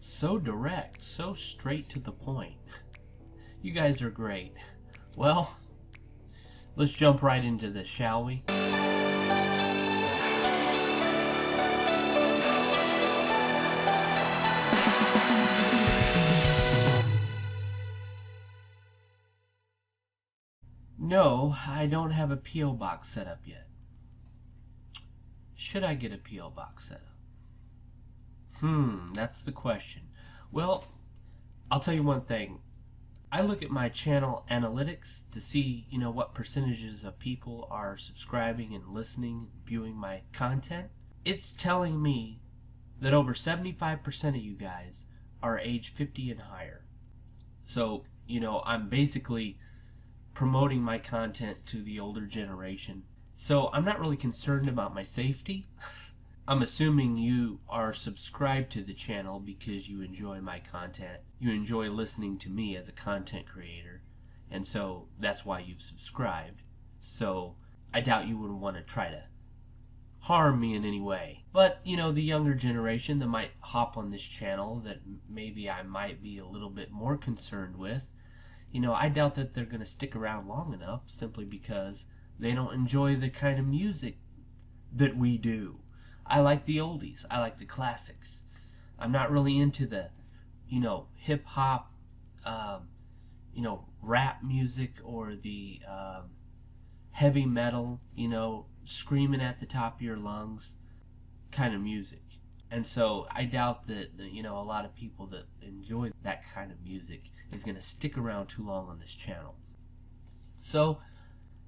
So direct, so straight to the point. You guys are great. Well, let's jump right into this, shall we? No, I don't have a P.O. box set up yet. Should I get a P.O. box set up? That's the question. Well, I'll tell you one thing. I look at my channel analytics to see, what percentages of people are subscribing and listening, viewing my content. It's telling me that over 75% of you guys are age 50 and higher. So, I'm basically promoting my content to the older generation. So I'm not really concerned about my safety. I'm assuming you are subscribed to the channel because you enjoy my content. You enjoy listening to me as a content creator. And so that's why you've subscribed. So I doubt you would want to try to harm me in any way. But, the younger generation that might hop on this channel that maybe I might be a little bit more concerned with, I doubt that they're going to stick around long enough simply because they don't enjoy the kind of music that we do. I like the oldies. I like the classics. I'm not really into the, hip hop, rap music or the heavy metal, screaming at the top of your lungs kind of music. And so I doubt that, a lot of people that enjoy that kind of music is going to stick around too long on this channel. So,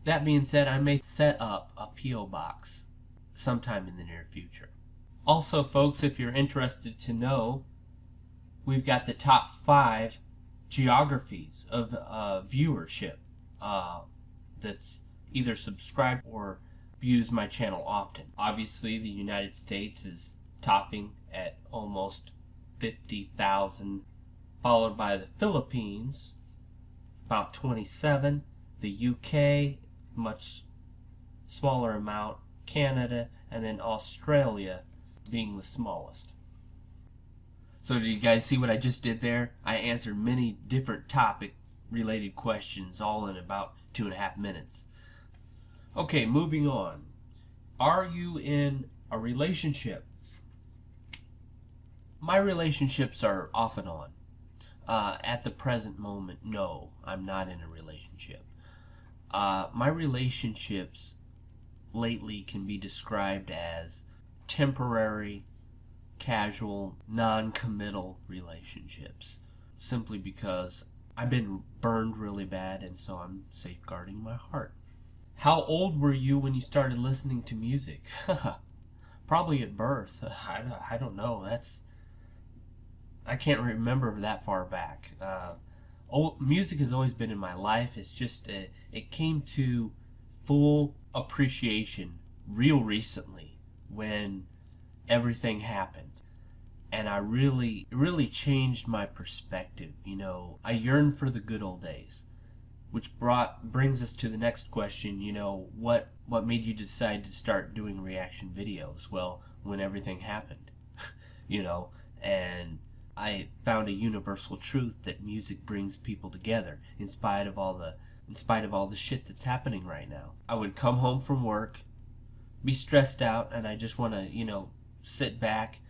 that being said, I may set up a P.O. box sometime in the near future. Also, folks, if you're interested to know, we've got the top 5 geographies of viewership that's either subscribed or views my channel often. Obviously, the United States is topping at almost 50,000, followed by the Philippines, about 27, the UK, much smaller amount, Canada, and then Australia being the smallest. So did you guys see what I just did there? I answered many different topic related questions all in about 2.5 minutes. Okay, moving on. Are you in a relationship? My relationships are off and on. At the present moment, no, I'm not in a relationship. My relationships lately can be described as temporary, casual, non-committal relationships. Simply because I've been burned really bad and so I'm safeguarding my heart. How old were you when you started listening to music? Probably at birth. I don't know. I can't remember that far back. Music has always been in my life. It's just it came to full appreciation real recently when everything happened, and I really changed my perspective. I yearned for the good old days, which brings us to the next question. What made you decide to start doing reaction videos? Well, when everything happened, and I found a universal truth that music brings people together in spite of all the shit that's happening right now. I would come home from work, be stressed out, and I just want to, sit back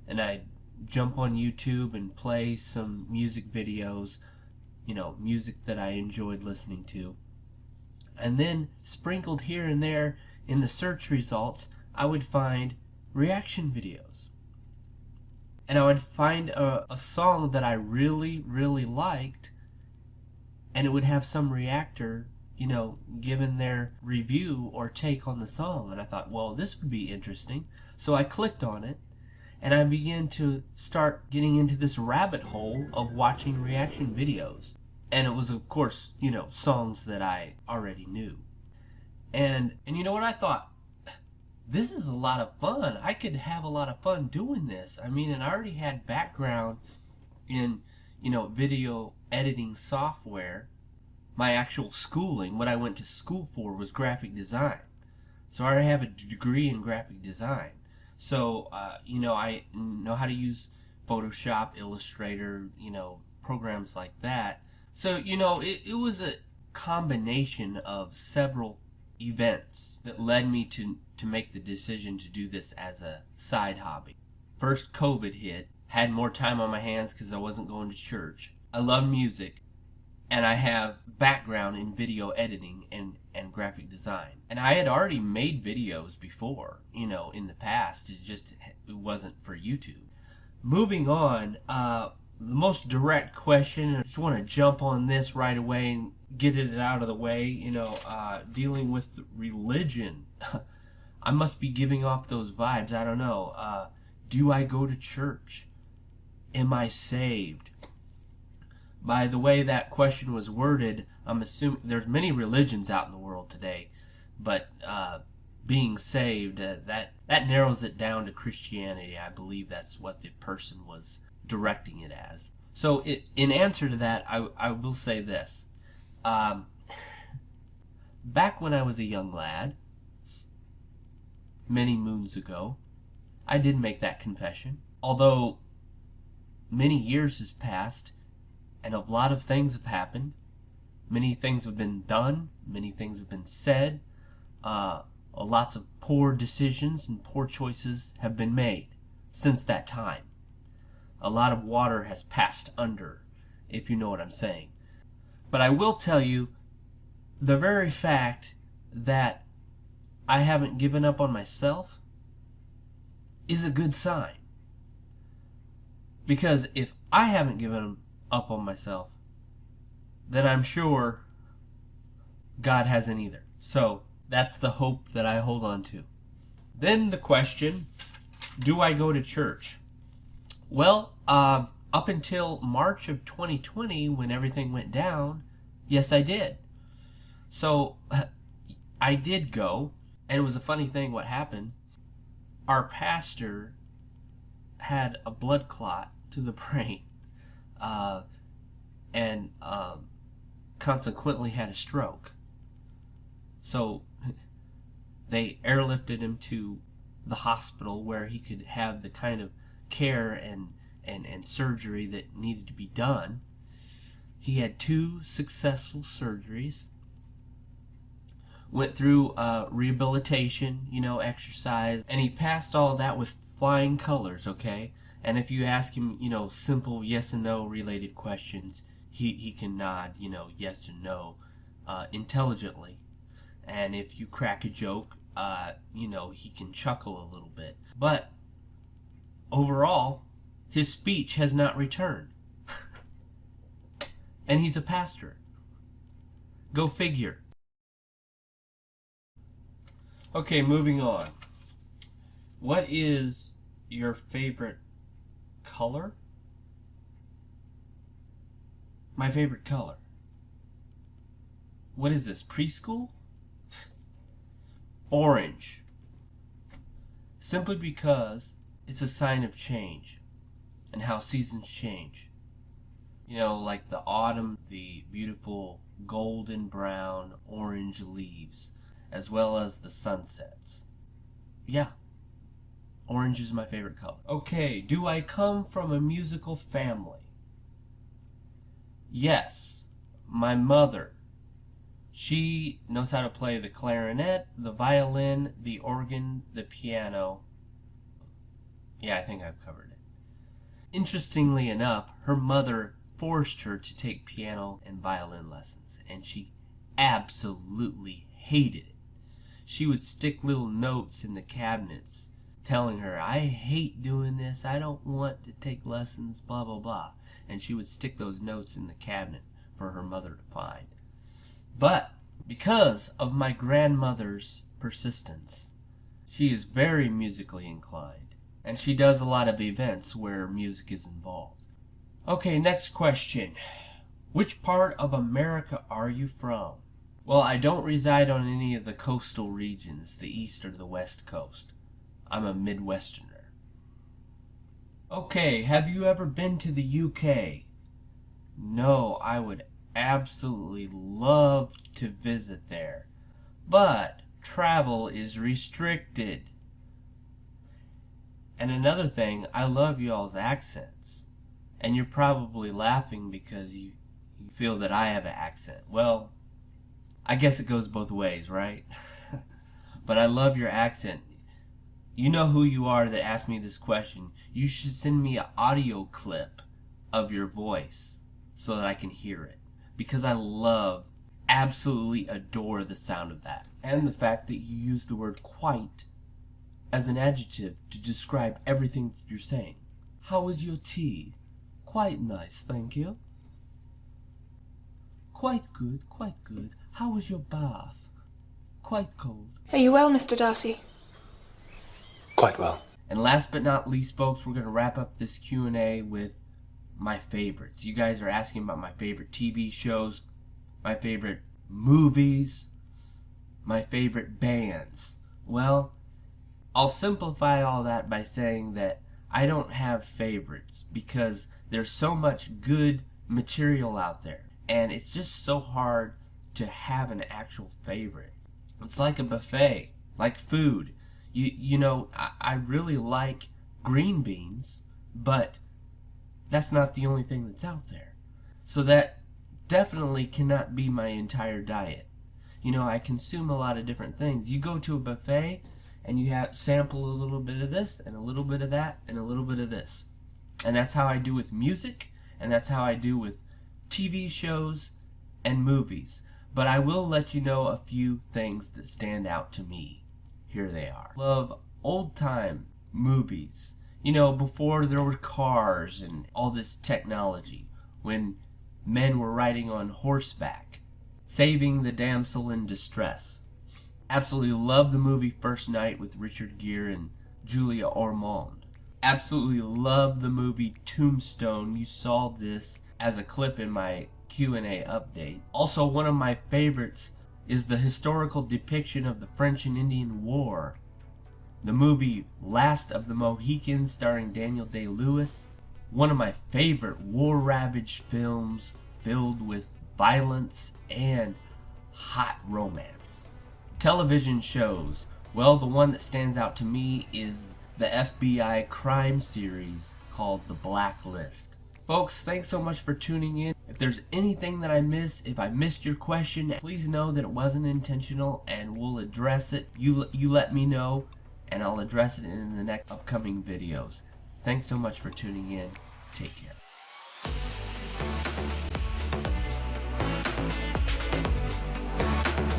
and I'd jump on YouTube and play some music videos, music that I enjoyed listening to. And then sprinkled here and there in the search results, I would find reaction videos. And I would find a song that I really liked, and it would have some reactor, given their review or take on the song. And I thought, well, this would be interesting. So I clicked on it, and I began to start getting into this rabbit hole of watching reaction videos. And it was, of course, songs that I already knew. And you know what I thought? This is a lot of fun. I could have a lot of fun doing this. And I already had background in, video editing software. My actual schooling, what I went to school for, was graphic design. So I already have a degree in graphic design. So, I know how to use Photoshop, Illustrator, programs like that. So, it was a combination of several events that led me to make the decision to do this as a side hobby. First, COVID hit. Had more time on my hands because I wasn't going to church. I love music, and I have background in video editing and graphic design. And I had already made videos before, in the past. It wasn't for YouTube. Moving on, the most direct question, I just want to jump on this right away and get it out of the way, dealing with religion. I must be giving off those vibes, I don't know. Do I go to church? Am I saved? By the way that question was worded, I'm assuming there's many religions out in the world today, but being saved, that narrows it down to Christianity. I believe that's what the person was directing it as. So in answer to that, I will say this. Back when I was a young lad, many moons ago, I did make that confession. Although many years has passed, and a lot of things have happened. Many things have been done. Many things have been said. Lots of poor decisions and poor choices have been made since that time. A lot of water has passed under, if you know what I'm saying. But I will tell you, the very fact that I haven't given up on myself is a good sign. Because if I haven't given up on myself, then I'm sure God hasn't either. So that's the hope that I hold on to. Then the question, do I go to church? Well, up until March of 2020, when everything went down, yes, I did. So I did go, and it was a funny thing what happened. Our pastor had a blood clot to the brain, and consequently had a stroke. So they airlifted him to the hospital where he could have the kind of care and surgery that needed to be done. He had 2 successful surgeries. Went through rehabilitation, exercise, and he passed all that with flying colors, okay? And if you ask him, simple yes and no related questions, he can nod, yes or no, intelligently. And if you crack a joke, he can chuckle a little bit. But overall, his speech has not returned. And he's a pastor. Go figure. Okay, moving on. What is your favorite color? My favorite color. What is this, preschool? Orange. Simply because it's a sign of change and how seasons change. Like the autumn, the beautiful golden brown orange leaves, as well as the sunsets. Yeah, orange is my favorite color. Okay, do I come from a musical family? Yes, my mother. She knows how to play the clarinet, the violin, the organ, the piano. Yeah, I think I've covered it. Interestingly enough, her mother forced her to take piano and violin lessons, and she absolutely hated it. She would stick little notes in the cabinets telling her, I hate doing this, I don't want to take lessons, blah blah blah. And she would stick those notes in the cabinet for her mother to find. But because of my grandmother's persistence, she is very musically inclined, and she does a lot of events where music is involved. Okay, next question. Which part of America are you from? Well, I don't reside on any of the coastal regions, the east or the west coast. I'm a Midwesterner. Okay, have you ever been to the UK? No, I would absolutely love to visit there, but travel is restricted. And another thing, I love y'all's accents. And you're probably laughing because you feel that I have an accent. Well, I guess it goes both ways, right? But I love your accent. You know who you are that asked me this question. You should send me an audio clip of your voice so that I can hear it. Because I absolutely adore the sound of that. And the fact that you use the word quite as an adjective to describe everything that you're saying. How was your tea? Quite nice, thank you. Quite good, quite good. How was your bath? Quite cold. Are you well, Mr. Darcy? Quite well. And last but not least, folks, we're going to wrap up this Q&A with my favorites. You guys are asking about my favorite TV shows, my favorite movies, my favorite bands. Well, I'll simplify all that by saying that I don't have favorites because there's so much good material out there. And it's just so hard to have an actual favorite. It's like a buffet, like food. You know, I really like green beans, but that's not the only thing that's out there. So that definitely cannot be my entire diet. You know, I consume a lot of different things. You go to a buffet and you sample a little bit of this and a little bit of that and a little bit of this. And that's how I do with music, and that's how I do with TV shows and movies. But I will let you know a few things that stand out to me. Here they are. Love old time movies. You know, before there were cars and all this technology. When men were riding on horseback, saving the damsel in distress. Absolutely love the movie First Night with Richard Gere and Julia Ormond. Absolutely love the movie Tombstone. You saw this as a clip in my Q&A update. Also, one of my favorites is the historical depiction of the French and Indian War. The movie Last of the Mohicans starring Daniel Day-Lewis. One of my favorite war-ravaged films filled with violence and hot romance. Television shows. Well, the one that stands out to me is the FBI crime series called The Blacklist. Folks, thanks so much for tuning in. If there's anything that I missed, if I missed your question, please know that it wasn't intentional and we'll address it. You let me know and I'll address it in the next upcoming videos. Thanks so much for tuning in. Take care.